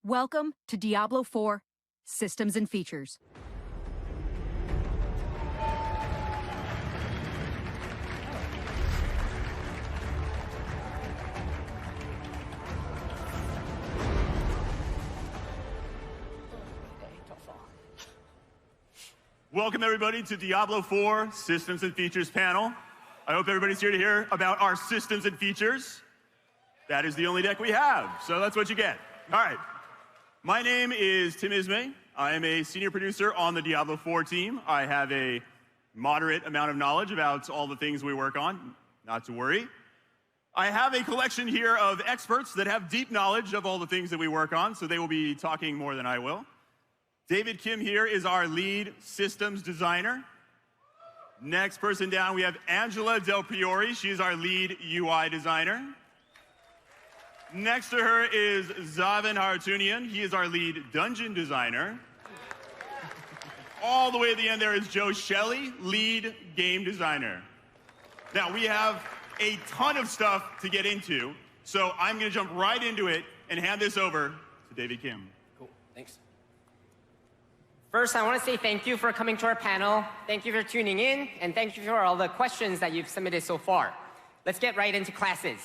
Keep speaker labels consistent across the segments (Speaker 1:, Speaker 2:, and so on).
Speaker 1: Welcome to Diablo IV Systems and Features.
Speaker 2: Welcome everybody to Diablo IV Systems and Features panel. I hope everybody's here to hear about our systems and features. That is the only deck we have, so that's what you get. All right. My name is Tim Ismay. I am a senior producer on the Diablo IV team. I have a moderate amount of knowledge about all the things we work on, not to worry. I have a collection here of experts that have deep knowledge of all the things that we work on, so they will be talking more than I will. David Kim here is our lead systems designer. Next person down, we have Angela Del Priori. She's our lead UI designer. Next to her is Zaven Hartunian. He is our lead dungeon designer. All the way at the end there is Joe Shelley, lead game designer. Now, we have a ton of stuff to get into, so I'm going to jump right into it and hand this over to David Kim.
Speaker 3: Cool, thanks. First, I want to say thank you for coming to our panel. Thank you for tuning in, and thank you for all the questions that you've submitted so far. Let's get right into classes.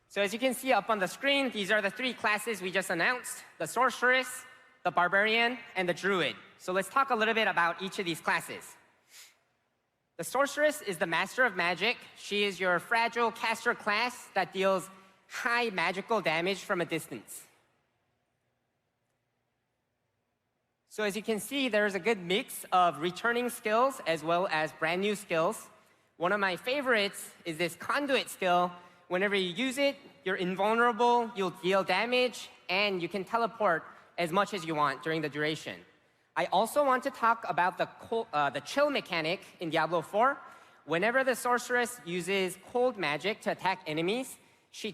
Speaker 3: So as you can see up on the screen, these are the three classes we just announced: the Sorceress, the Barbarian, and the Druid. So let's talk a little bit about each of these classes. The Sorceress is the Master of Magic. She is your fragile caster class that deals high magical damage from a distance. So as you can see, there's a good mix of returning skills as well as brand new skills. One of my favorites is this Conduit skill. Whenever you use it, you're invulnerable, you'll deal damage, and you can teleport as much as you want during the duration. I also want to talk about the chill mechanic in Diablo IV. Whenever the Sorceress uses cold magic to attack enemies, she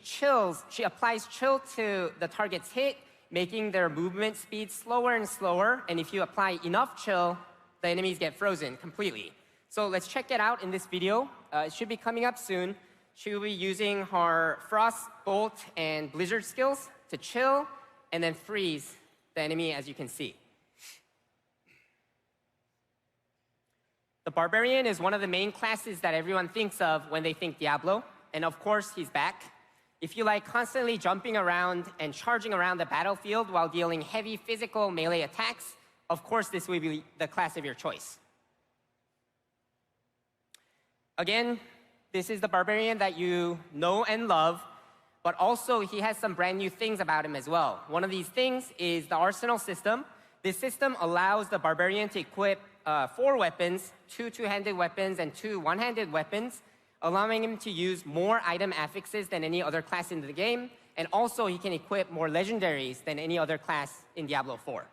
Speaker 3: applies chill to the target's hit, making their movement speed slower and slower, and if you apply enough chill, the enemies get frozen completely. So let's check it out in this video. It should be coming up soon. She will be using her Frost, Bolt, and Blizzard skills to chill and then freeze the enemy, as you can see. The Barbarian is one of the main classes that everyone thinks of when they think Diablo, and of course, he's back. If you like constantly jumping around and charging around the battlefield while dealing heavy physical melee attacks, of course, this will be the class of your choice. Again, this is the Barbarian that you know and love, but also he has some brand new things about him as well. One of these things is the Arsenal system. This system allows the Barbarian to equip 4 weapons, 2 two-handed weapons and 2 one-handed weapons, allowing him to use more item affixes than any other class in the game, and also he can equip more legendaries than any other class in Diablo IV.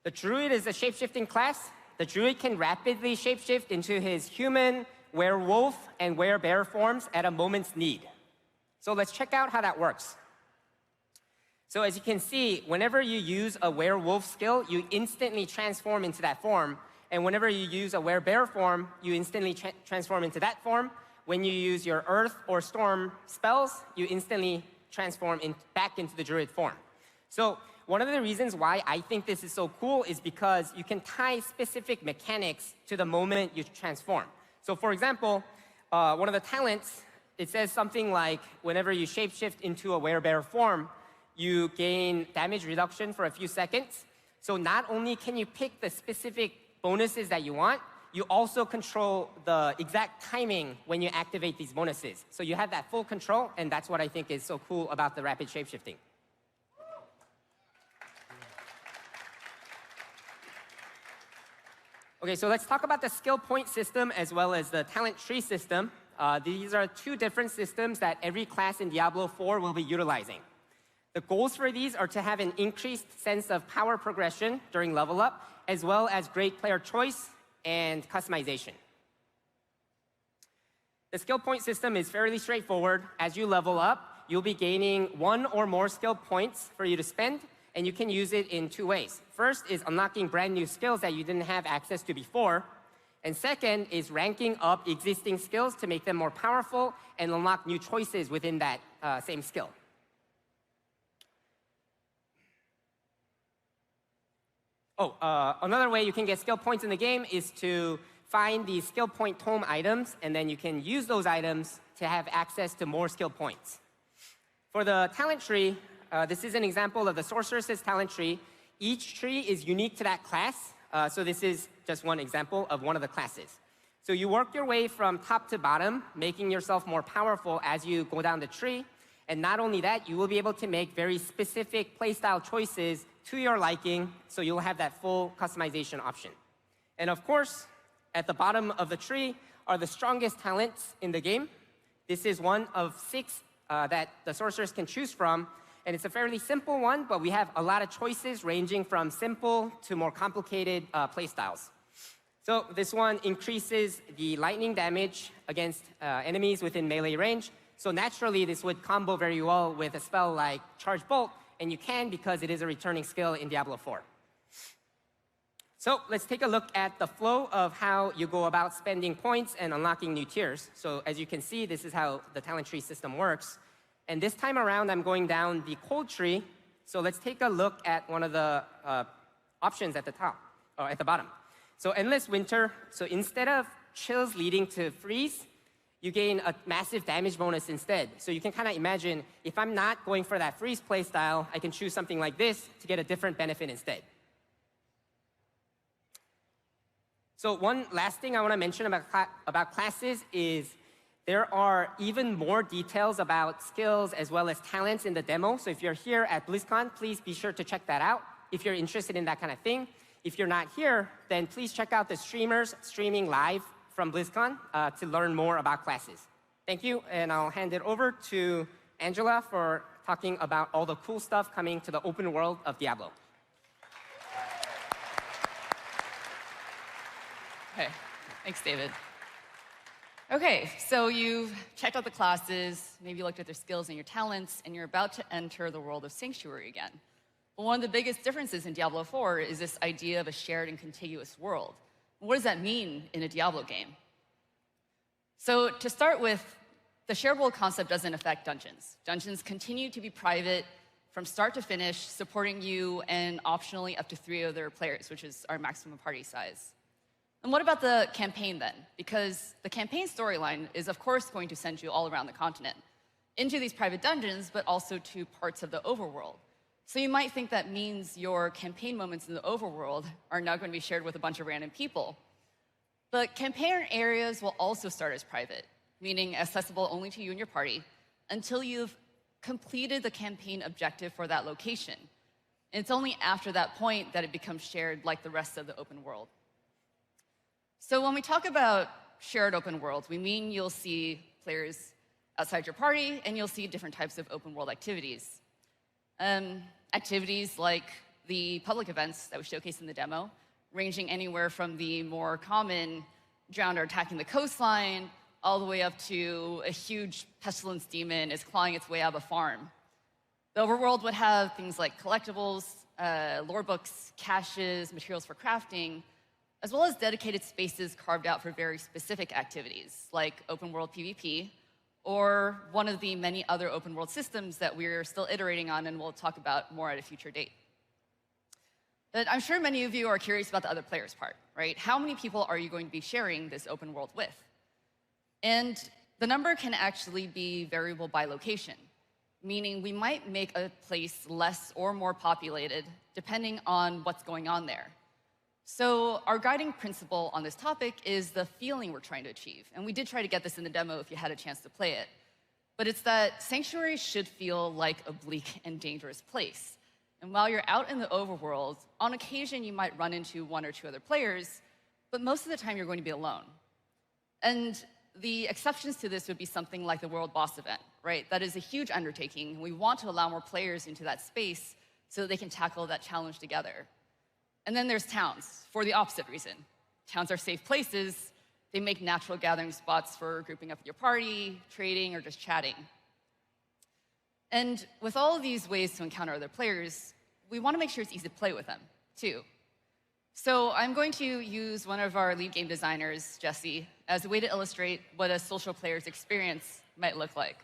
Speaker 3: The Druid is a shape-shifting class. The Druid can rapidly shapeshift into his human, werewolf, and werebear forms at a moment's need. So let's check out how that works. So as you can see, whenever you use a werewolf skill, you instantly transform into that form. And whenever you use a werebear form, you instantly transform into that form. When you use your earth or storm spells, you instantly transform back into the druid form. So one of the reasons why I think this is so cool is because you can tie specific mechanics to the moment you transform. So for example, one of the talents, it says something like, whenever you shapeshift into a werebear form, you gain damage reduction for a few seconds. So not only can you pick the specific bonuses that you want, you also control the exact timing when you activate these bonuses. So you have that full control, and that's what I think is so cool about the rapid shapeshifting. Okay, so let's talk about the skill point system as well as the talent tree system. These are 2 different systems that every class in Diablo IV will be utilizing. The goals for these are to have an increased sense of power progression during level up, as well as great player choice and customization. The skill point system is fairly straightforward. As you level up, you'll be gaining 1 or more skill points for you to spend, and you can use it in 2 ways. First is unlocking brand new skills that you didn't have access to before, And second is ranking up existing skills to make them more powerful and unlock new choices within that same skill. Another way you can get skill points in the game is to find these skill point tome items, and then you can use those items to have access to more skill points. For the talent tree, this is an example of the Sorceress's talent tree. Each tree is unique to that class, so this is just one example of one of the classes. So you work your way from top to bottom, making yourself more powerful as you go down the tree. And not only that, you will be able to make very specific playstyle choices to your liking, so you'll have that full customization option. And of course, at the bottom of the tree are the strongest talents in the game. This is one of 6 that the sorcerers can choose from. And it's a fairly simple one, but we have a lot of choices ranging from simple to more complicated playstyles. So this one increases the lightning damage against enemies within melee range. So naturally, this would combo very well with a spell like Charge Bolt, and you can because it is a returning skill in Diablo 4. So let's take a look at the flow of how you go about spending points and unlocking new tiers. So as you can see, this is how the talent tree system works. And this time around, I'm going down the cold tree. So let's take a look at one of the options at the top, or at the bottom. So Endless Winter. So instead of chills leading to freeze, you gain a massive damage bonus instead. So you can kind of imagine, if I'm not going for that freeze playstyle, I can choose something like this to get a different benefit instead. So one last thing I want to mention about classes is there are even more details about skills as well as talents in the demo. So if you're here at BlizzCon, please be sure to check that out if you're interested in that kind of thing. If you're not here, then please check out the streamers streaming live from BlizzCon to learn more about classes. Thank you, and I'll hand it over to Angela for talking about all the cool stuff coming to the open world of Diablo.
Speaker 4: Okay, thanks, David. Okay, so you've checked out the classes, maybe looked at their skills and your talents, and you're about to enter the world of Sanctuary again. But one of the biggest differences in Diablo 4 is this idea of a shared and contiguous world. What does that mean in a Diablo game? So to start with, the shared world concept doesn't affect dungeons. Dungeons continue to be private from start to finish, supporting you and optionally up to 3 other players, which is our maximum party size. And what about the campaign then? Because the campaign storyline is, of course, going to send you all around the continent, into these private dungeons, but also to parts of the overworld. So you might think that means your campaign moments in the overworld are now going to be shared with a bunch of random people. But campaign areas will also start as private, meaning accessible only to you and your party, until you've completed the campaign objective for that location. And it's only after that point that it becomes shared like the rest of the open world. So when we talk about shared open worlds, we mean you'll see players outside your party, and you'll see different types of open world activities. Activities like the public events that we showcased in the demo, ranging anywhere from the more common Drowner attacking the coastline, all the way up to a huge pestilence demon is clawing its way out of a farm. The overworld would have things like collectibles, lore books, caches, materials for crafting, as well as dedicated spaces carved out for very specific activities, like open world PvP, or one of the many other open world systems that we're still iterating on and we'll talk about more at a future date. But I'm sure many of you are curious about the other players part, right? How many people are you going to be sharing this open world with? And the number can actually be variable by location, meaning we might make a place less or more populated depending on what's going on there. So our guiding principle on this topic is the feeling we're trying to achieve. And we did try to get this in the demo if you had a chance to play it. But it's that Sanctuary should feel like a bleak and dangerous place. And while you're out in the overworld, on occasion you might run into 1 or 2 other players, but most of the time you're going to be alone. And the exceptions to this would be something like the World Boss event, right? That is a huge undertaking. We want to allow more players into that space so that they can tackle that challenge together. And then there's towns, for the opposite reason. Towns are safe places. They make natural gathering spots for grouping up with your party, trading, or just chatting. And with all of these ways to encounter other players, we want to make sure it's easy to play with them, too. So I'm going to use one of our lead game designers, Jesse, as a way to illustrate what a social player's experience might look like.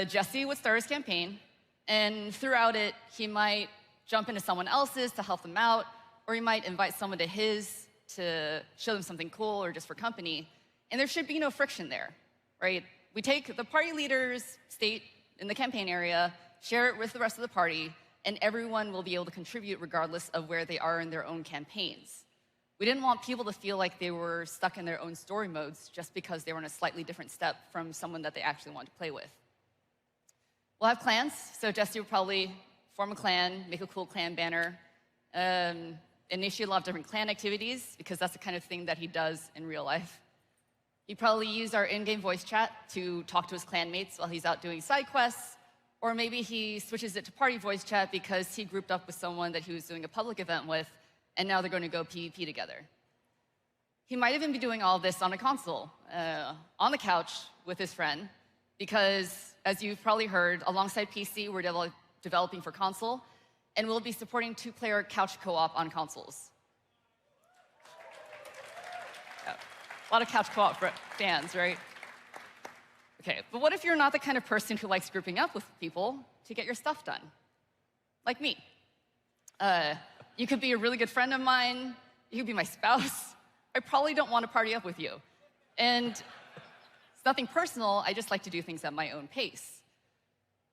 Speaker 4: Jesse would start his campaign, and throughout it, he might jump into someone else's to help them out, or he might invite someone to his to show them something cool or just for company, and there should be no friction there, right? We take the party leader's state in the campaign area, share it with the rest of the party, and everyone will be able to contribute regardless of where they are in their own campaigns. We didn't want people to feel like they were stuck in their own story modes just because they were in a slightly different step from someone that they actually want to play with. We'll have clans, so Jesse will probably form a clan, make a cool clan banner, initiate a lot of different clan activities, because that's the kind of thing that he does in real life. He'd probably use our in-game voice chat to talk to his clanmates while he's out doing side quests, or maybe he switches it to party voice chat because he grouped up with someone that he was doing a public event with, and now they're going to go PvP together. He might even be doing all of this on a console, on the couch with his friend, because, as you've probably heard, alongside PC, we're developing for console, and we'll be supporting 2-player couch co-op on consoles. Yeah. A lot of couch co-op fans, right? Okay, but what if you're not the kind of person who likes grouping up with people to get your stuff done? Like me. You could be a really good friend of mine. You could be my spouse. I probably don't want to party up with you. And it's nothing personal. I just like to do things at my own pace.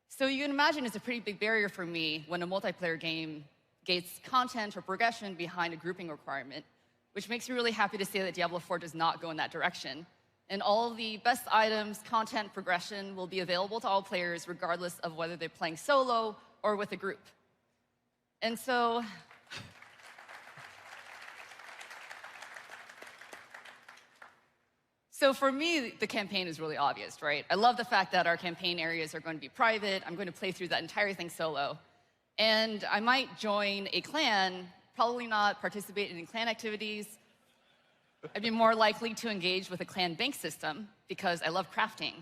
Speaker 4: So you can imagine it's a pretty big barrier for me when a multiplayer game gates content or progression behind a grouping requirement, which makes me really happy to say that Diablo IV does not go in that direction. And all of the best items, content, progression will be available to all players regardless of whether they're playing solo or with a group. And so for me, the campaign is really obvious, right? I love the fact that our campaign areas are going to be private. I'm going to play through that entire thing solo. And I might join a clan, probably not participate in clan activities. I'd be more likely to engage with a clan bank system because I love crafting.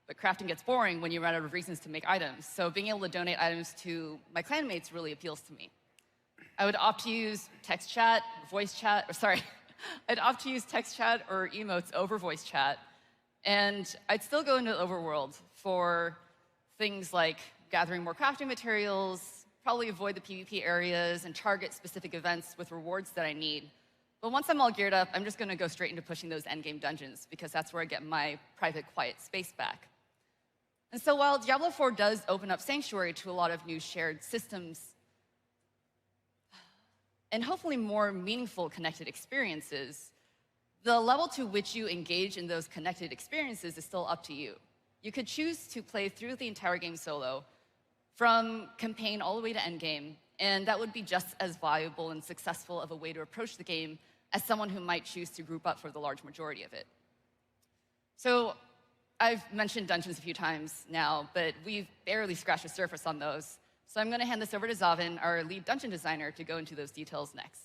Speaker 4: But crafting gets boring when you run out of reasons to make items. So being able to donate items to my clanmates really appeals to me. I would opt to use text chat, voice chat, or sorry, I'd opt to use text chat or emotes over voice chat. And I'd still go into the overworld for things like gathering more crafting materials, probably avoid the PvP areas, and target specific events with rewards that I need. But once I'm all geared up, I'm just going to go straight into pushing those endgame dungeons, because that's where I get my private, quiet space back. And so while Diablo IV does open up Sanctuary to a lot of new shared systems, and hopefully more meaningful connected experiences, the level to which you engage in those connected experiences is still up to you. You could choose to play through the entire game solo, from campaign all the way to endgame, and that would be just as valuable and successful of a way to approach the game as someone who might choose to group up for the large majority of it. So I've mentioned dungeons a few times now, but we've barely scratched the surface on those. So I'm going to hand this over to Zavin, our lead dungeon designer, to go into those details next.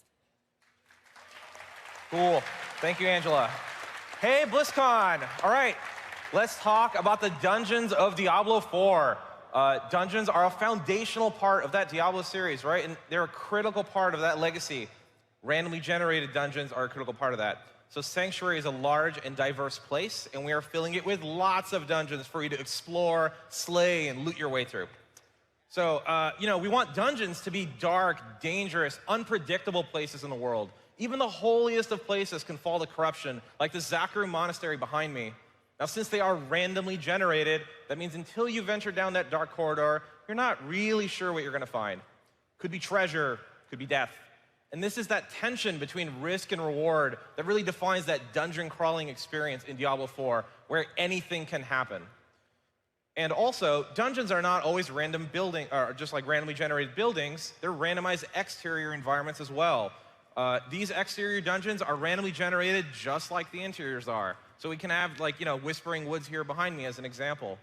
Speaker 5: Cool. Thank you, Angela. Hey, BlizzCon. All right, let's talk about the dungeons of Diablo IV. Dungeons are a foundational part of that Diablo series, right? And they're a critical part of that legacy. Randomly generated dungeons are a critical part of that. So Sanctuary is a large and diverse place, and we are filling it with lots of dungeons for you to explore, slay, and loot your way through. So, we want dungeons to be dark, dangerous, unpredictable places in the world. Even the holiest of places can fall to corruption, like the Zakaru Monastery behind me. Now, since they are randomly generated, that means until you venture down that dark corridor, you're not really sure what you're going to find. Could be treasure, could be death. And this is that tension between risk and reward that really defines that dungeon crawling experience in Diablo IV, where anything can happen. And also, dungeons are not always random building, or just like randomly generated buildings. They're randomized exterior environments as well. These exterior dungeons are randomly generated just like the interiors are. So we can have, Whispering Woods here behind me as an example.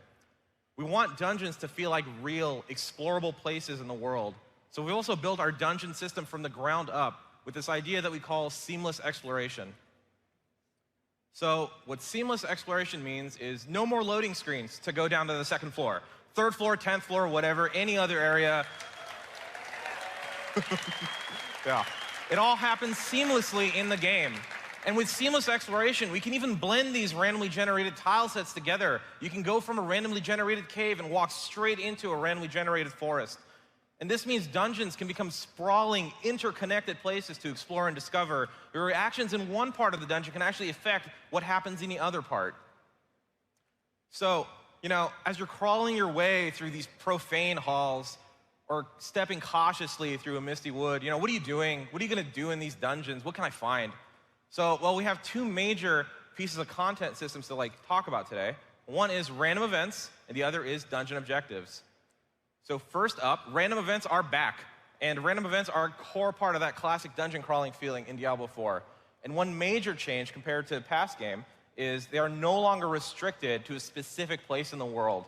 Speaker 5: We want dungeons to feel like real, explorable places in the world. So we also built our dungeon system from the ground up with this idea that we call seamless exploration. So what seamless exploration means is no more loading screens to go down to the second floor. Third floor, 10th floor, whatever, any other area. Yeah. It all happens seamlessly in the game. And with seamless exploration, we can even blend these randomly generated tile sets together. You can go from a randomly generated cave and walk straight into a randomly generated forest. And this means dungeons can become sprawling, interconnected places to explore and discover. Your reactions in one part of the dungeon can actually affect what happens in the other part. So, as you're crawling your way through these profane halls, or stepping cautiously through a misty wood, what are you doing? What are you gonna do in these dungeons? What can I find? So, well, we have two major pieces of content systems to talk about today. One is random events, and the other is dungeon objectives. So first up, random events are back. And random events are a core part of that classic dungeon crawling feeling in Diablo IV. And one major change compared to the past game is they are no longer restricted to a specific place in the world.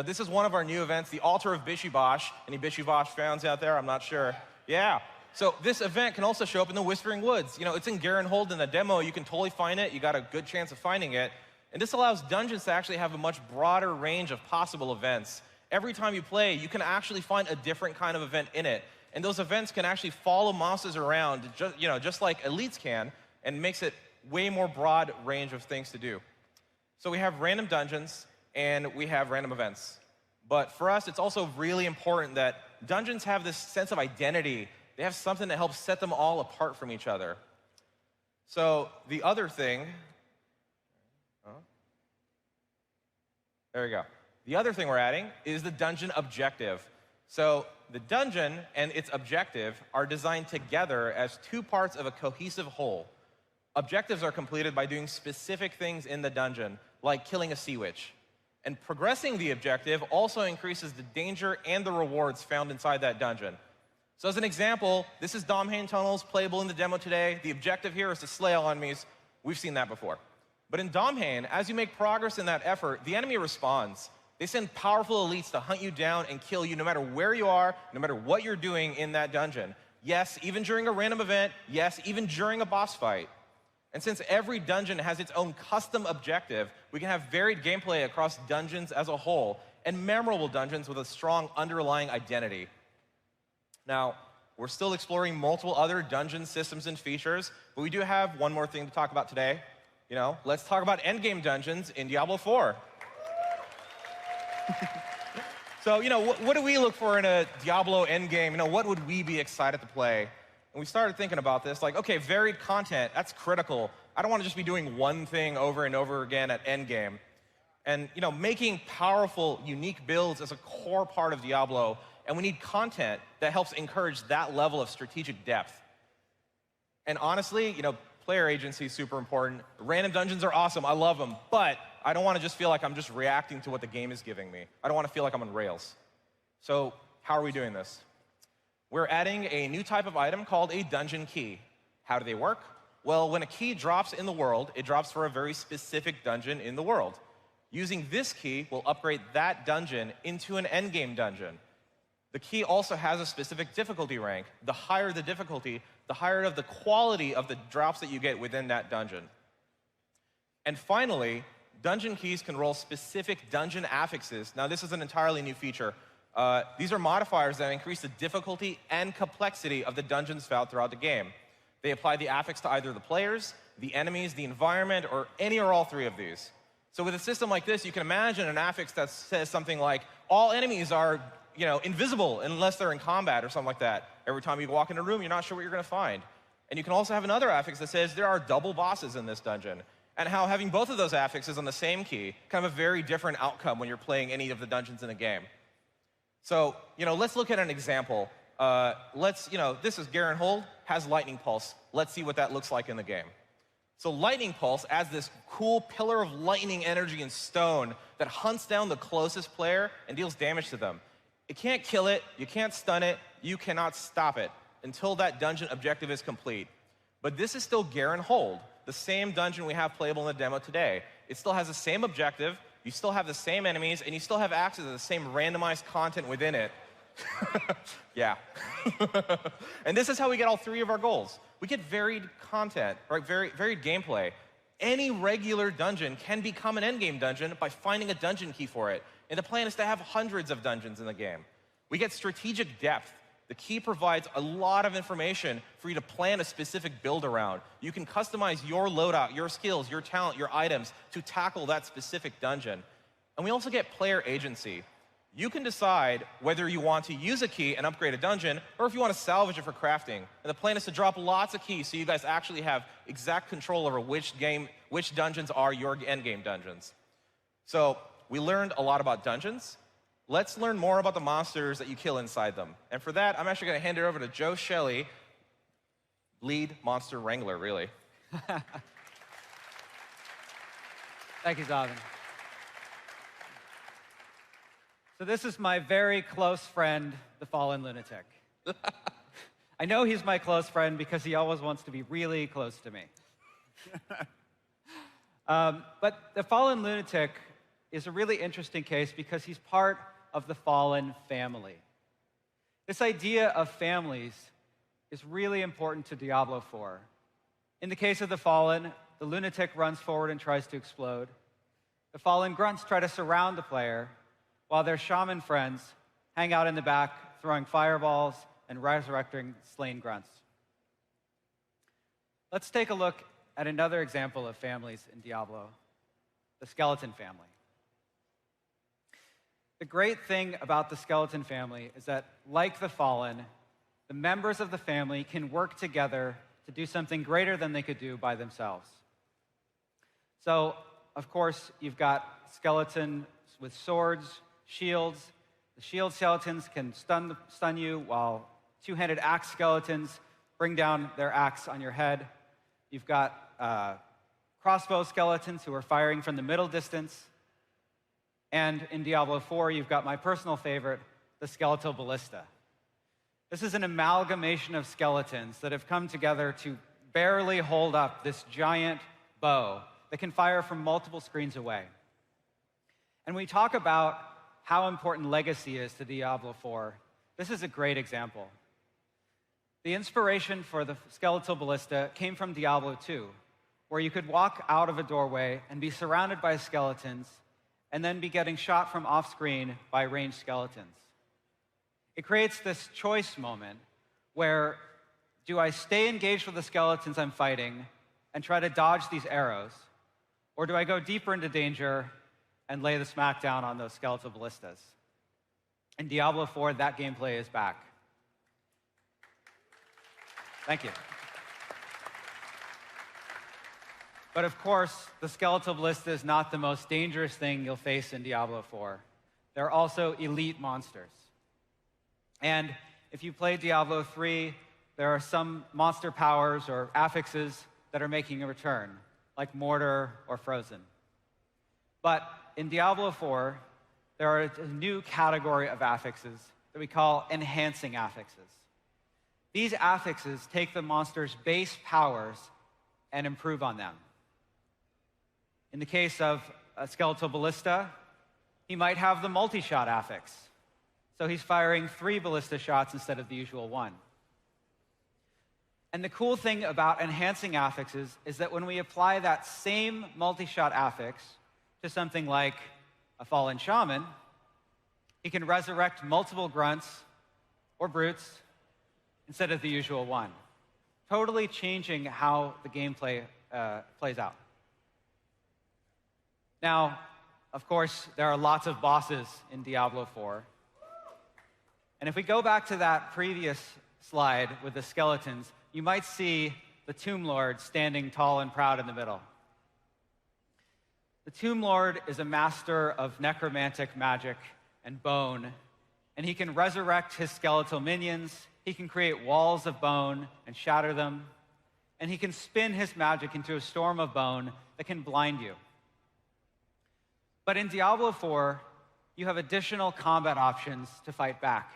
Speaker 5: This is one of our new events, the Altar of Bishibosh. Any Bishibosh fans out there? I'm not sure. Yeah. So this event can also show up in the Whispering Woods. It's in Garenhold in the demo. You can totally find it. You got a good chance of finding it. And this allows dungeons to actually have a much broader range of possible events. Every time you play, you can actually find a different kind of event in it. And those events can actually follow monsters around, just like elites can, and makes it way more broad range of things to do. So we have random dungeons, and we have random events. But for us, it's also really important that dungeons have this sense of identity. They have something that helps set them all apart from each other. So the other thing, there we go. The other thing we're adding is the dungeon objective. So the dungeon and its objective are designed together as two parts of a cohesive whole. Objectives are completed by doing specific things in the dungeon, like killing a sea witch. And progressing the objective also increases the danger and the rewards found inside that dungeon. So as an example, this is Domhain Tunnels, playable in the demo today. The objective here is to slay all enemies. We've seen that before. But in Domhain, as you make progress in that effort, the enemy responds. They send powerful elites to hunt you down and kill you no matter where you are, no matter what you're doing in that dungeon. Yes, even during a random event. Yes, even during a boss fight. And since every dungeon has its own custom objective, we can have varied gameplay across dungeons as a whole, and memorable dungeons with a strong underlying identity. Now, we're still exploring multiple other dungeon systems and features, but we do have one more thing to talk about today. Let's talk about endgame dungeons in Diablo IV. So, what do we look for in a Diablo endgame? What would we be excited to play? And we started thinking about this, okay, varied content, that's critical. I don't want to just be doing one thing over and over again at endgame. And, making powerful, unique builds is a core part of Diablo, and we need content that helps encourage that level of strategic depth. And honestly, player agency is super important. Random dungeons are awesome, I love them, but I don't want to just feel like I'm just reacting to what the game is giving me. I don't want to feel like I'm on rails. So how are we doing this? We're adding a new type of item called a dungeon key. How do they work? Well, when a key drops in the world, it drops for a very specific dungeon in the world. Using this key, we'll upgrade that dungeon into an endgame dungeon. The key also has a specific difficulty rank. The higher the difficulty, the higher of the quality of the drops that you get within that dungeon. And finally, dungeon keys can roll specific dungeon affixes. Now, this is an entirely new feature. These are modifiers that increase the difficulty and complexity of the dungeons found throughout the game. They apply the affix to either the players, the enemies, the environment, or any or all three of these. So with a system like this, you can imagine an affix that says something like, all enemies are invisible unless they're in combat or something like that. Every time you walk in a room, you're not sure what you're going to find. And you can also have another affix that says there are double bosses in this dungeon. And how having both of those affixes on the same key can have a very different outcome when you're playing any of the dungeons in a game. So, let's look at an example. This is Garenhold, has Lightning Pulse. Let's see what that looks like in the game. So Lightning Pulse adds this cool pillar of lightning energy in stone that hunts down the closest player and deals damage to them. It can't kill it, you can't stun it, you cannot stop it until that dungeon objective is complete. But this is still Garenhold, the same dungeon we have playable in the demo today. It still has the same objective, you still have the same enemies, and you still have access to the same randomized content within it. Yeah. And this is how we get all three of our goals. We get varied content, right? Varied gameplay. Any regular dungeon can become an endgame dungeon by finding a dungeon key for it. And the plan is to have hundreds of dungeons in the game. We get strategic depth. The key provides a lot of information for you to plan a specific build around. You can customize your loadout, your skills, your talent, your items to tackle that specific dungeon. And we also get player agency. You can decide whether you want to use a key and upgrade a dungeon, or if you want to salvage it for crafting. And the plan is to drop lots of keys so you guys actually have exact control over which dungeons are your endgame dungeons. So we learned a lot about dungeons. Let's learn more about the monsters that you kill inside them. And for that, I'm actually going to hand it over to Joe Shelley, lead monster wrangler, really.
Speaker 6: Thank you, Donovan. So this is my very close friend, the Fallen Lunatic. I know he's my close friend because he always wants to be really close to me. But the Fallen Lunatic is a really interesting case because he's part of the Fallen family. This idea of families is really important to Diablo IV. In the case of the Fallen, the Lunatic runs forward and tries to explode. The Fallen grunts try to surround the player, while their shaman friends hang out in the back, throwing fireballs and resurrecting slain grunts. Let's take a look at another example of families in Diablo, the skeleton family. The great thing about the skeleton family is that, like the Fallen, the members of the family can work together to do something greater than they could do by themselves. So, of course, you've got skeletons with swords, shields. The shield skeletons can stun you, while two-handed axe skeletons bring down their axe on your head. You've got crossbow skeletons who are firing from the middle distance. And in Diablo IV, you've got my personal favorite, the skeletal ballista. This is an amalgamation of skeletons that have come together to barely hold up this giant bow that can fire from multiple screens away. And we talk about how important legacy is to Diablo IV. This is a great example. The inspiration for the skeletal ballista came from Diablo II, where you could walk out of a doorway and be surrounded by skeletons and then be getting shot from off-screen by ranged skeletons. It creates this choice moment where, do I stay engaged with the skeletons I'm fighting and try to dodge these arrows, or do I go deeper into danger and lay the smackdown on those skeletal ballistas? In Diablo IV, that gameplay is back. Thank you. But of course, the skeletal ballista is not the most dangerous thing you'll face in Diablo IV. There are also elite monsters. And if you play Diablo III, there are some monster powers or affixes that are making a return, like Mortar or Frozen. But in Diablo IV, there are a new category of affixes that we call enhancing affixes. These affixes take the monster's base powers and improve on them. In the case of a skeletal ballista, he might have the multi-shot affix. So he's firing 3 ballista shots instead of the usual 1. And the cool thing about enhancing affixes is that when we apply that same multi-shot affix to something like a fallen shaman, he can resurrect multiple grunts or brutes instead of the usual 1, totally changing how the gameplay plays out. Now, of course, there are lots of bosses in Diablo IV. And if we go back to that previous slide with the skeletons, you might see the Tomb Lord standing tall and proud in the middle. The Tomb Lord is a master of necromantic magic and bone, and he can resurrect his skeletal minions, he can create walls of bone and shatter them, and he can spin his magic into a storm of bone that can blind you. But in Diablo IV, you have additional combat options to fight back.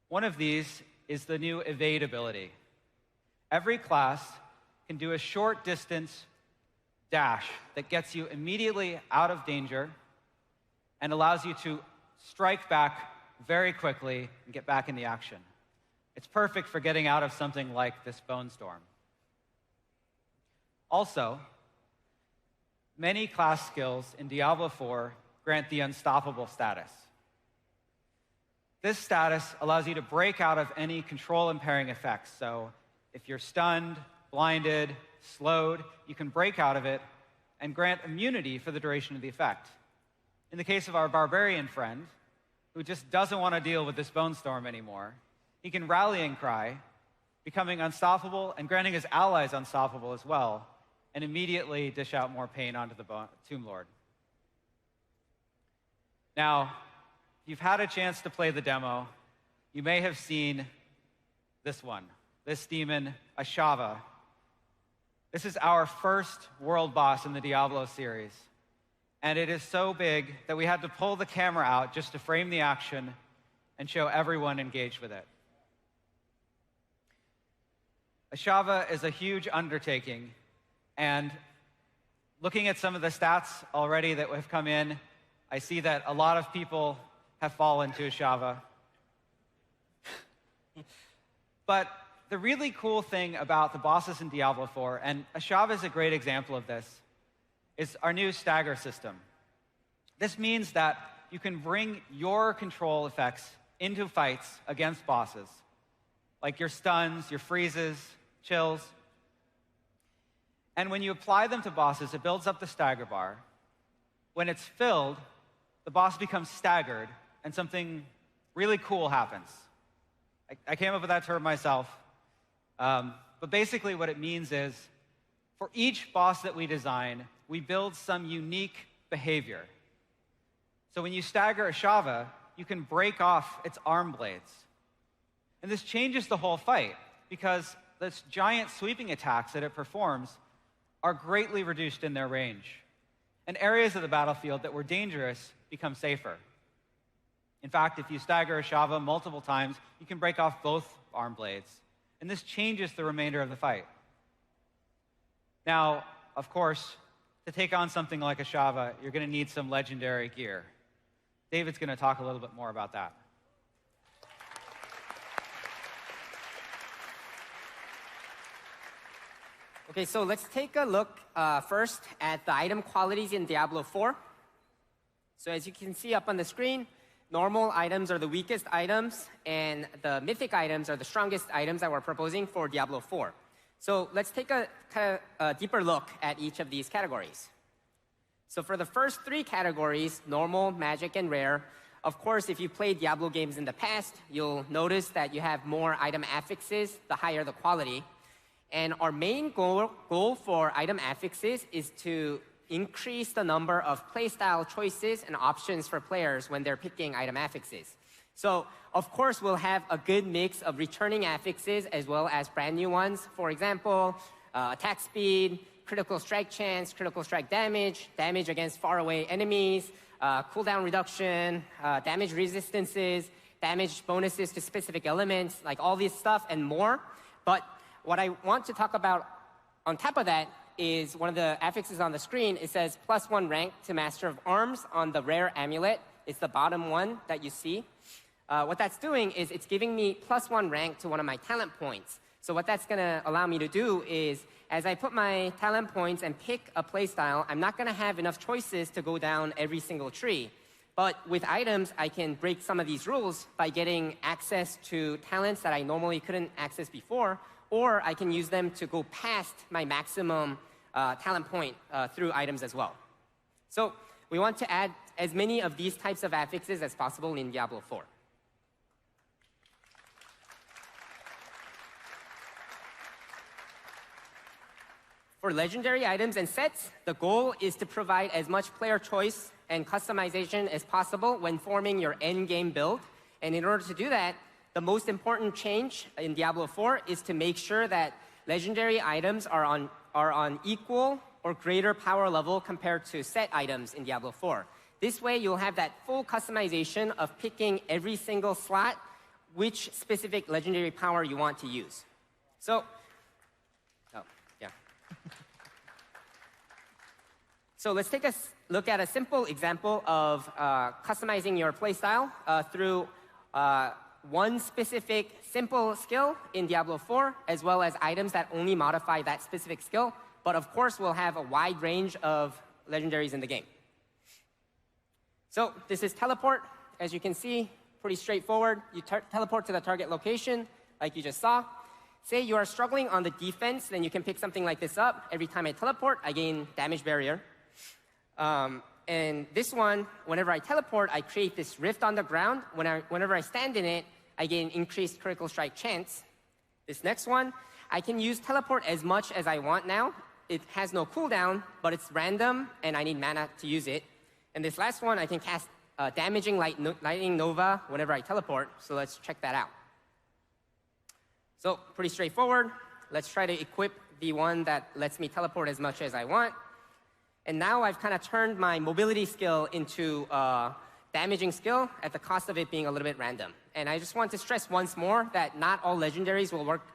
Speaker 6: One of these is the new evade ability. Every class can do a short distance dash that gets you immediately out of danger and allows you to strike back very quickly and get back in the action. It's perfect for getting out of something like this bone storm. Also, many class skills in Diablo IV grant the unstoppable status. This status allows you to break out of any control-impairing effects. So if you're stunned, blinded, slowed, you can break out of it and grant immunity for the duration of the effect. In the case of our barbarian friend, who just doesn't want to deal with this bone storm anymore, he can rallying cry, becoming unstoppable and granting his allies unstoppable as well, and immediately dish out more pain onto the Tomb Lord. Now, if you've had a chance to play the demo, you may have seen this one, this demon, Ashava. This is our first world boss in the Diablo series. And it is so big that we had to pull the camera out just to frame the action and show everyone engaged with it. Ashava is a huge undertaking, and looking at some of the stats already that have come in, I see that a lot of people have fallen to Ashava. But the really cool thing about the bosses in Diablo IV, and Ashava is a great example of this, is our new stagger system. This means that you can bring your control effects into fights against bosses, like your stuns, your freezes, chills. And when you apply them to bosses, it builds up the stagger bar. When it's filled, the boss becomes staggered, and something really cool happens. I came up with that term myself. But basically what it means is, for each boss that we design, we build some unique behavior. So when you stagger Ashava, you can break off its arm blades. And this changes the whole fight, because those giant sweeping attacks that it performs are greatly reduced in their range. And areas of the battlefield that were dangerous become safer. In fact, if you stagger Ashava multiple times, you can break off both arm blades. And this changes the remainder of the fight. Now, of course, to take on something like Ashava, you're going to need some legendary gear. David's going to talk a little bit more about that.
Speaker 3: Okay, so let's take a look first at the item qualities in Diablo IV. So as you can see up on the screen, normal items are the weakest items, and the mythic items are the strongest items that we're proposing for Diablo IV. So let's take a kind of deeper look at each of these categories. So for the first three categories, normal, magic, and rare, of course, if you played Diablo games in the past, you'll notice that you have more item affixes, the higher the quality. And our main goal for item affixes is to increase the number of playstyle choices and options for players when they're picking item affixes. So, of course, we'll have a good mix of returning affixes as well as brand new ones. For example, attack speed, critical strike chance, critical strike damage, damage against faraway enemies, cooldown reduction, damage resistances, damage bonuses to specific elements, like all this stuff and more. But what I want to talk about on top of that is one of the affixes on the screen. It says +1 rank to Master of Arms on the rare amulet. It's the bottom one that you see. What that's doing is it's giving me +1 rank to one of my talent points. So what that's going to allow me to do is, as I put my talent points and pick a playstyle, I'm not going to have enough choices to go down every single tree. But with items, I can break some of these rules by getting access to talents that I normally couldn't access before, or I can use them to go past my maximum talent point through items as well. So we want to add as many of these types of affixes as possible in Diablo IV. For legendary items and sets, the goal is to provide as much player choice and customization as possible when forming your end-game build. And in order to do that, the most important change in Diablo IV is to make sure that legendary items are on equal or greater power level compared to set items in Diablo IV. This way, you'll have that full customization of picking every single slot which specific legendary power you want to use. So, So let's take a look at a simple example of customizing your playstyle through one specific simple skill in Diablo IV, as well as items that only modify that specific skill. But of course, we'll have a wide range of legendaries in the game. So this is Teleport. As you can see, pretty straightforward. You teleport to the target location, like you just saw. Say you are struggling on the defense, then you can pick something like this up. Every time I teleport, I gain damage barrier. And this one, whenever I teleport, I create this rift on the ground. Whenever I stand in it, I gain increased critical strike chance. This next one, I can use teleport as much as I want now. It has no cooldown, but it's random, and I need mana to use it. And this last one, I can cast damaging lightning nova whenever I teleport. So let's check that out. So pretty straightforward. Let's try to equip the one that lets me teleport as much as I want. And now I've kind of turned my mobility skill into a damaging skill at the cost of it being a little bit random. And I just want to stress once more that not all legendaries will work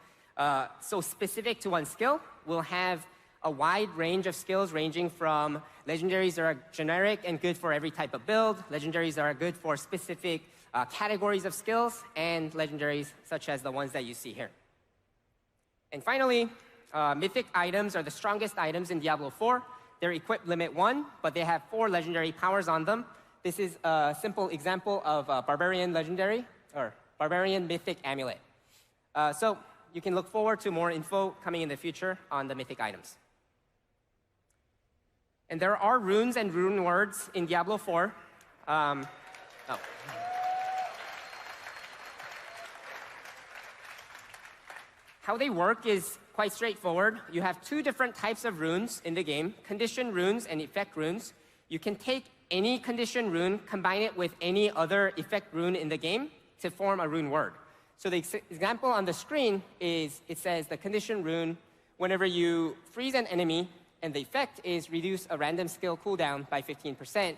Speaker 3: so specific to one skill. We'll have a wide range of skills ranging from legendaries that are generic and good for every type of build, legendaries that are good for specific categories of skills, and legendaries such as the ones that you see here. And finally, mythic items are the strongest items in Diablo 4. They're equipped limit 1, but they have 4 legendary powers on them. This is a simple example of a Barbarian legendary, or Barbarian mythic amulet. So you can look forward to more info coming in the future on the mythic items. And there are runes and rune words in Diablo 4. How they work is quite straightforward. You have 2 different types of runes in the game, condition runes and effect runes. You can take any condition rune, combine it with any other effect rune in the game to form a rune word. So the example on the screen is, it says the condition rune, whenever you freeze an enemy, and the effect is reduce a random skill cooldown by 15%.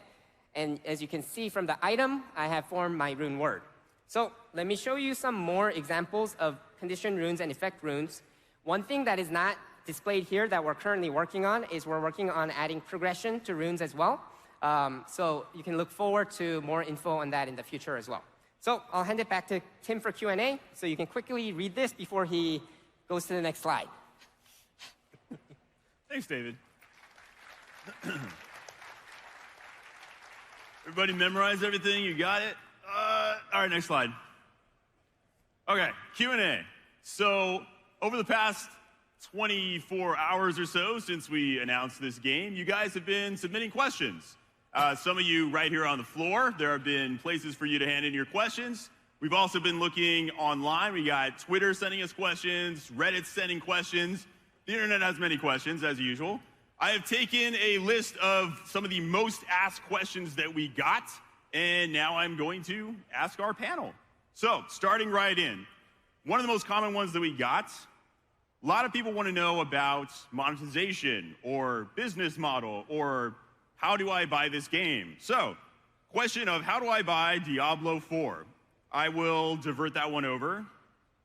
Speaker 3: And as you can see from the item, I have formed my rune word. So let me show you some more examples of condition runes and effect runes. One thing that is not displayed here that we're currently working on is we're working on adding progression to runes as well. So you can look forward to more info on that in the future as well. So I'll hand it back to Tim for Q&A, so you can quickly read this before he goes to the next slide.
Speaker 2: Thanks, David. Everybody memorize everything? You got it? All right, next slide. Okay, Q&A. So over the past 24 hours or so since we announced this game, you guys have been submitting questions. Some of you right here on the floor. There have been places for you to hand in your questions. We've also been looking online. We got Twitter sending us questions, Reddit sending questions. The internet has many questions, as usual. I have taken a list of some of the most asked questions that we got, and now I'm going to ask our panel. So, starting right in, one of the most common ones that we got, a lot of people want to know about monetization or business model or how do I buy this game? So, question of how do I buy Diablo 4? I will divert that one over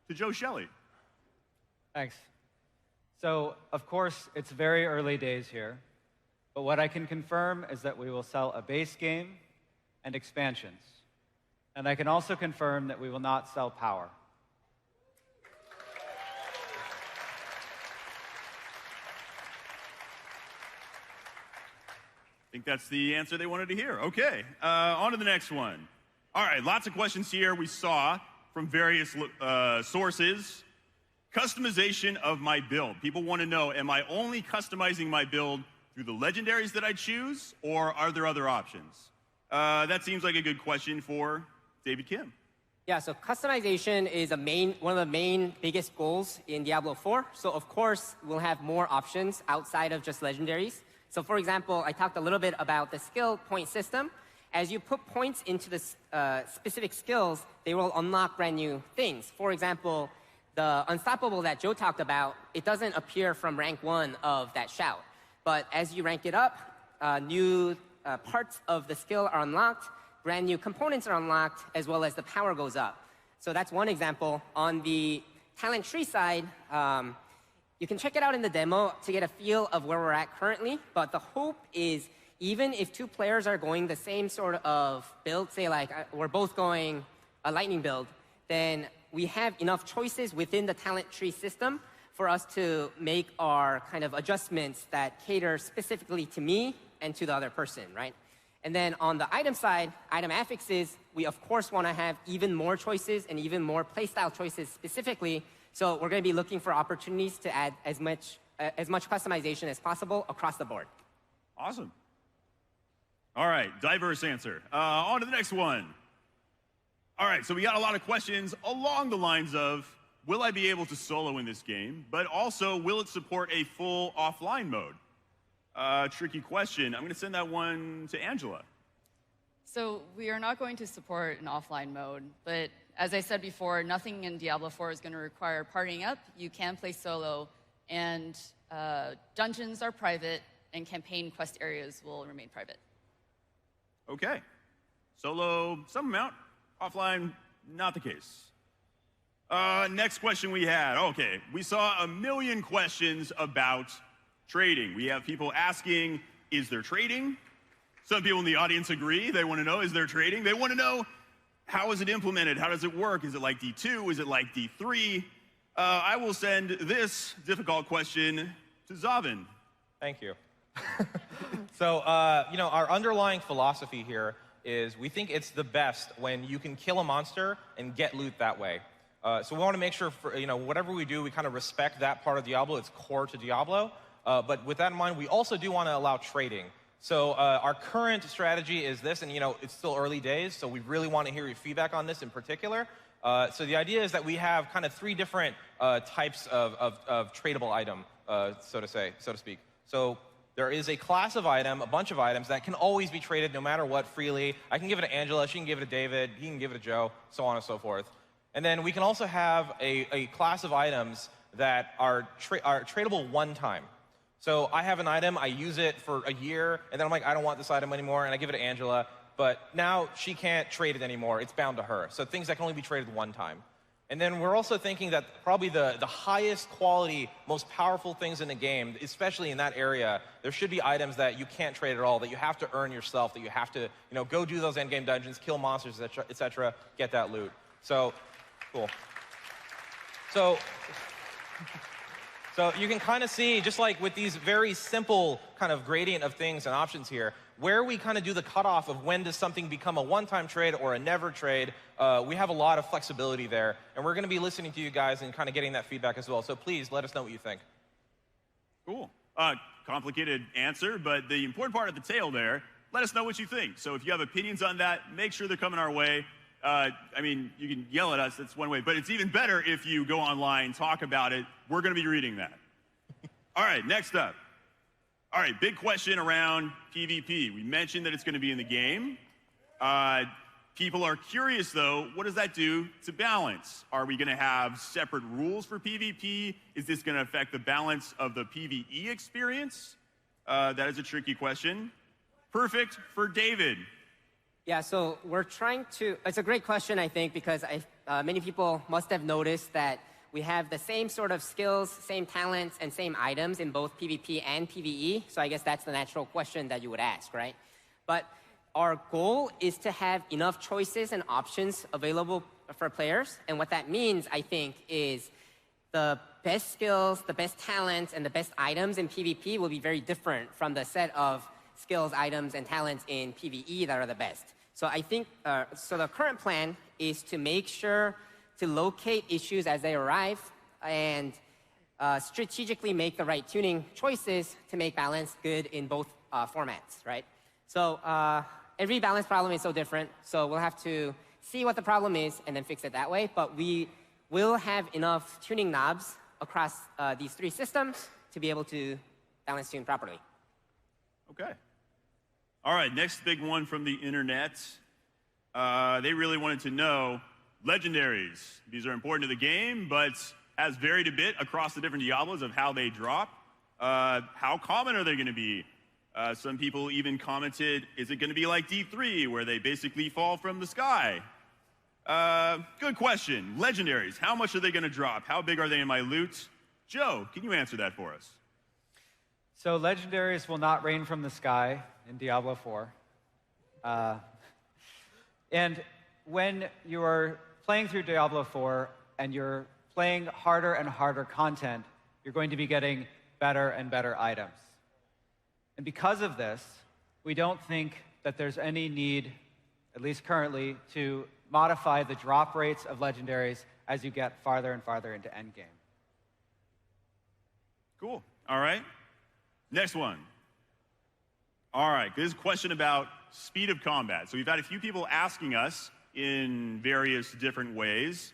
Speaker 2: to Joe Shelley.
Speaker 6: Thanks. So, of course, it's very early days here, but what I can confirm is that we will sell a base game and expansions. And I can also confirm that we will not sell power.
Speaker 2: I think that's the answer they wanted to hear. Okay, on to the next one. All right, lots of questions here we saw from various sources. Customization of my build. People want to know, am I only customizing my build through the legendaries that I choose, or are there other options? That seems like a good question for David Kim.
Speaker 3: Yeah, so customization is one of the main biggest goals in Diablo 4. So of course, we'll have more options outside of just legendaries. So for example, I talked a little bit about the skill point system. As you put points into the specific skills, they will unlock brand new things. For example, the Unstoppable that Joe talked about, it doesn't appear from rank 1 of that shout. But as you rank it up, new parts of the skill are unlocked, brand new components are unlocked, as well as the power goes up. So that's one example. On the talent tree side, you can check it out in the demo to get a feel of where we're at currently. But the hope is, even if 2 players are going the same sort of build, say like we're both going a lightning build, then we have enough choices within the talent tree system for us to make our kind of adjustments that cater specifically to me and to the other person, right? And then on the item side, item affixes, we of course want to have even more choices and even more playstyle choices specifically. So we're going to be looking for opportunities to add as much customization as possible across the board.
Speaker 2: Awesome. All right, diverse answer. On to the next one. All right, so we got a lot of questions along the lines of, will I be able to solo in this game? But also, will it support a full offline mode? Tricky question. I'm going to send that one to Angela.
Speaker 4: So we are not going to support an offline mode, but as I said before, nothing in Diablo 4 is going to require partying up. You can play solo, and dungeons are private, and campaign quest areas will remain private.
Speaker 2: Okay. Solo, some amount. Offline, not the case. Next question we had. Okay, we saw a million questions about trading. We have people asking, is there trading? Some people in the audience agree. They want to know, is there trading? They want to know, how is it implemented? How does it work? Is it like D2? Is it like D3? I will send this difficult question to Zavin.
Speaker 5: Thank you. So, our underlying philosophy here is we think it's the best when you can kill a monster and get loot that way. So we want to make sure, for, whatever we do, we kind of respect that part of Diablo. It's core to Diablo. But with that in mind, we also do want to allow trading. So our current strategy is this, and it's still early days, so we really want to hear your feedback on this in particular. So the idea is that we have kind of 3 different types of tradable item, so to speak. So there is a class of item, a bunch of items that can always be traded no matter what, freely. I can give it to Angela, she can give it to David, he can give it to Joe, so on and so forth. And then we can also have a class of items that are tradable one time. So I have an item, I use it for a year, and then I'm like, I don't want this item anymore, and I give it to Angela, but now she can't trade it anymore. It's bound to her. So things that can only be traded one time. And then we're also thinking that probably the highest quality, most powerful things in the game, especially in that area, there should be items that you can't trade at all, that you have to earn yourself, that you have to go do those endgame dungeons, kill monsters, et cetera, get that loot. So, cool. So you can kind of see, just like with these very simple kind of gradient of things and options here, where we kind of do the cutoff of when does something become a one-time trade or a never trade, we have a lot of flexibility there. And we're going to be listening to you guys and kind of getting that feedback as well. So please let us know what you think.
Speaker 2: Cool. Complicated answer, but the important part at the tail there, let us know what you think. So if you have opinions on that, make sure they're coming our way. You can yell at us, that's one way, but it's even better if you go online, talk about it. We're going to be reading that. All right, next up. All right, big question around PvP. We mentioned that it's going to be in the game. People are curious, though, what does that do to balance? Are we going to have separate rules for PvP? Is this going to affect the balance of the PvE experience? That is a tricky question. Perfect for David.
Speaker 3: Yeah, so we're trying to, it's a great question, I think, because many people must have noticed that we have the same sort of skills, same talents, and same items in both PvP and PvE. So I guess that's the natural question that you would ask, right? But our goal is to have enough choices and options available for players. And what that means, I think, is the best skills, the best talents, and the best items in PvP will be very different from the set of skills, items, and talents in PvE that are the best. So I think, so the current plan is to make sure to locate issues as they arrive and strategically make the right tuning choices to make balance good in both formats, right? So every balance problem is so different, so we'll have to see what the problem is and then fix it that way, but we will have enough tuning knobs across these 3 systems to be able to balance tune properly.
Speaker 2: Okay. All right, next big one from the internet. They really wanted to know legendaries. These are important to the game, but has varied a bit across the different Diablos of how they drop. How common are they going to be? Some people even commented, is it going to be like D3, where they basically fall from the sky? Good question. Legendaries, how much are they going to drop? How big are they in my loot? Joe, can you answer that for us?
Speaker 6: So legendaries will not rain from the sky in Diablo 4. And when you're playing through Diablo 4 and you're playing harder and harder content, you're going to be getting better and better items. And because of this, we don't think that there's any need, at least currently, to modify the drop rates of legendaries as you get farther and farther into endgame.
Speaker 2: Cool. All right. Next one. All right. This is a question about speed of combat. So we've had a few people asking us in various different ways,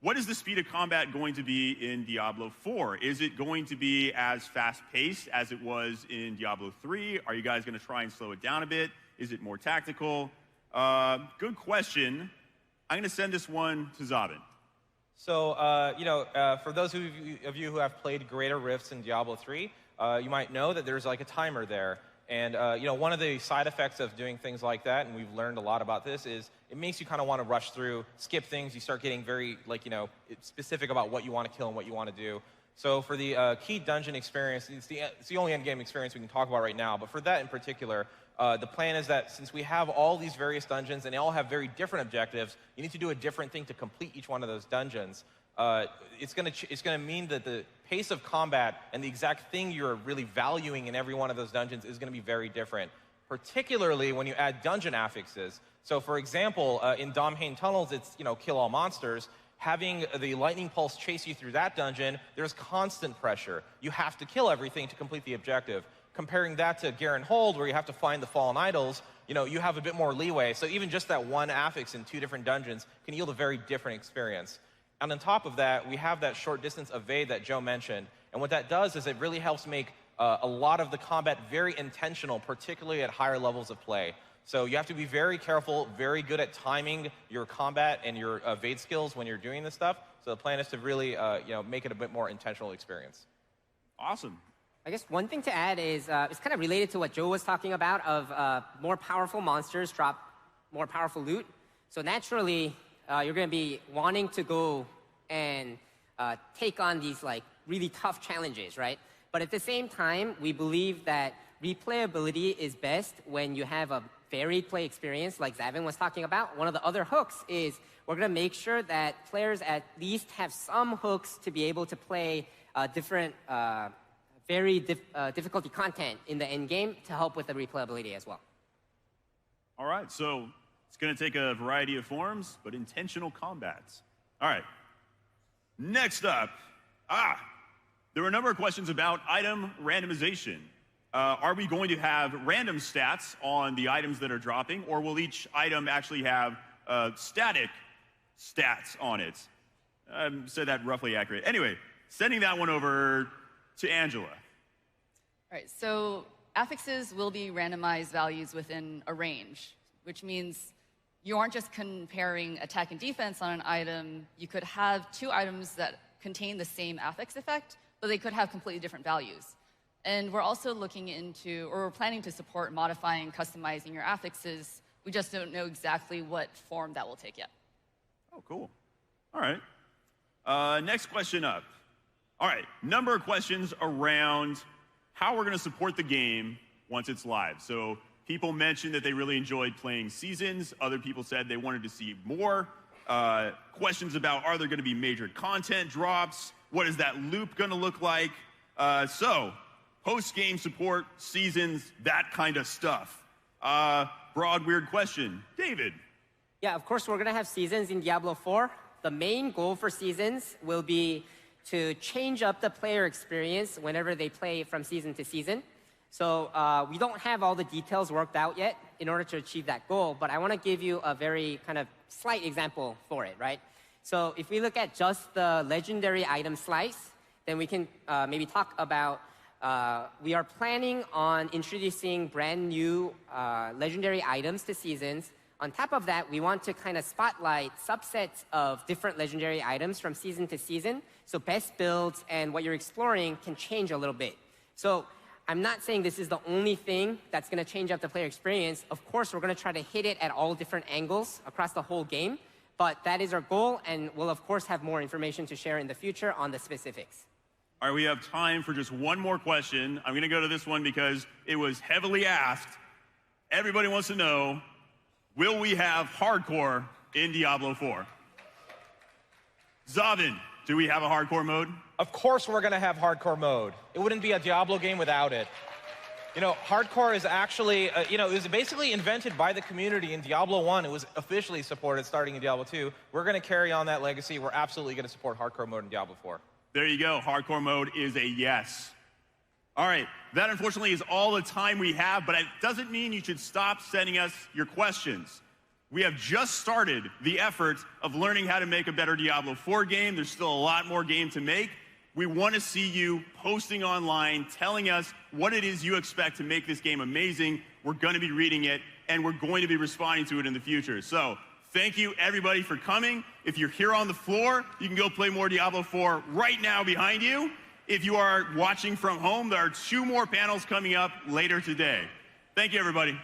Speaker 2: what is the speed of combat going to be in Diablo 4? Is it going to be as fast-paced as it was in Diablo 3? Are you guys going to try and slow it down a bit? Is it more tactical? Good question. I'm going to send this one to Zabin.
Speaker 5: So, for those of you who have played Greater Rifts in Diablo 3, you might know that there's like a timer there. And, one of the side effects of doing things like that, and we've learned a lot about this, is it makes you kind of want to rush through, skip things. You start getting very, specific about what you want to kill and what you want to do. So for the key dungeon experience, it's the only endgame experience we can talk about right now. But for that in particular, the plan is that since we have all these various dungeons and they all have very different objectives, you need to do a different thing to complete each one of those dungeons. It's going to mean that the pace of combat and the exact thing you're really valuing in every one of those dungeons is going to be very different, particularly when you add dungeon affixes. So, for example, in Domhain Tunnels, it's kill all monsters. Having the lightning pulse chase you through that dungeon, there's constant pressure. You have to kill everything to complete the objective. Comparing that to Garen Hold, where you have to find the fallen idols, you have a bit more leeway. So even just that one affix in 2 different dungeons can yield a very different experience. And on top of that, we have that short distance evade that Joe mentioned. And what that does is it really helps make a lot of the combat very intentional, particularly at higher levels of play. So you have to be very careful, very good at timing your combat and your evade skills when you're doing this stuff. So the plan is to really make it a bit more intentional experience.
Speaker 2: Awesome.
Speaker 3: I guess one thing to add is it's kind of related to what Joe was talking about of more powerful monsters drop more powerful loot. So naturally, you're going to be wanting to go and take on these really tough challenges, right? But at the same time, we believe that replayability is best when you have a varied play experience like Zavin was talking about. One of the other hooks is we're going to make sure that players at least have some hooks to be able to play different difficulty content in the end game to help with the replayability as well.
Speaker 2: All right, so it's going to take a variety of forms, but intentional combats. All right. Next up, there were a number of questions about item randomization. Are we going to have random stats on the items that are dropping, or will each item actually have static stats on it? Said that roughly accurate. Anyway, sending that one over to Angela.
Speaker 4: All right, so affixes will be randomized values within a range, which means you aren't just comparing attack and defense on an item. You could have 2 items that contain the same affix effect, but they could have completely different values. And we're also looking into, or we're planning to support modifying, customizing your affixes. We just don't know exactly what form that will take yet.
Speaker 2: Oh, cool. All right. Next question up. All right, number of questions around how we're going to support the game once it's live. So people mentioned that they really enjoyed playing seasons. Other people said they wanted to see more. Questions about, are there going to be major content drops? What is that loop going to look like? So post-game support, seasons, that kind of stuff. Broad, weird question. David.
Speaker 3: Yeah, of course, we're going to have seasons in Diablo 4. The main goal for seasons will be to change up the player experience whenever they play from season to season. So we don't have all the details worked out yet in order to achieve that goal, but I want to give you a very kind of slight example for it, right? So if we look at just the legendary item slice, then we can maybe talk about we are planning on introducing brand new legendary items to seasons. On top of that, we want to kind of spotlight subsets of different legendary items from season to season. So best builds and what you're exploring can change a little bit. So I'm not saying this is the only thing that's going to change up the player experience. Of course, we're going to try to hit it at all different angles across the whole game. But that is our goal, and we'll, of course, have more information to share in the future on the specifics.
Speaker 2: All right, we have time for just one more question. I'm going to go to this one because it was heavily asked. Everybody wants to know, will we have hardcore in Diablo 4? Zavin, do we have a hardcore mode?
Speaker 5: Of course we're going to have hardcore mode. It wouldn't be a Diablo game without it. You know, hardcore is actually, it was basically invented by the community in Diablo 1. It was officially supported starting in Diablo 2. We're going to carry on that legacy. We're absolutely going to support hardcore mode in Diablo 4.
Speaker 2: There you go. Hardcore mode is a yes. All right, that unfortunately is all the time we have, but it doesn't mean you should stop sending us your questions. We have just started the effort of learning how to make a better Diablo 4 game. There's still a lot more game to make. We want to see you posting online, telling us what it is you expect to make this game amazing. We're going to be reading it, and we're going to be responding to it in the future. So thank you, everybody, for coming. If you're here on the floor, you can go play more Diablo 4 right now behind you. If you are watching from home, there are 2 more panels coming up later today. Thank you, everybody.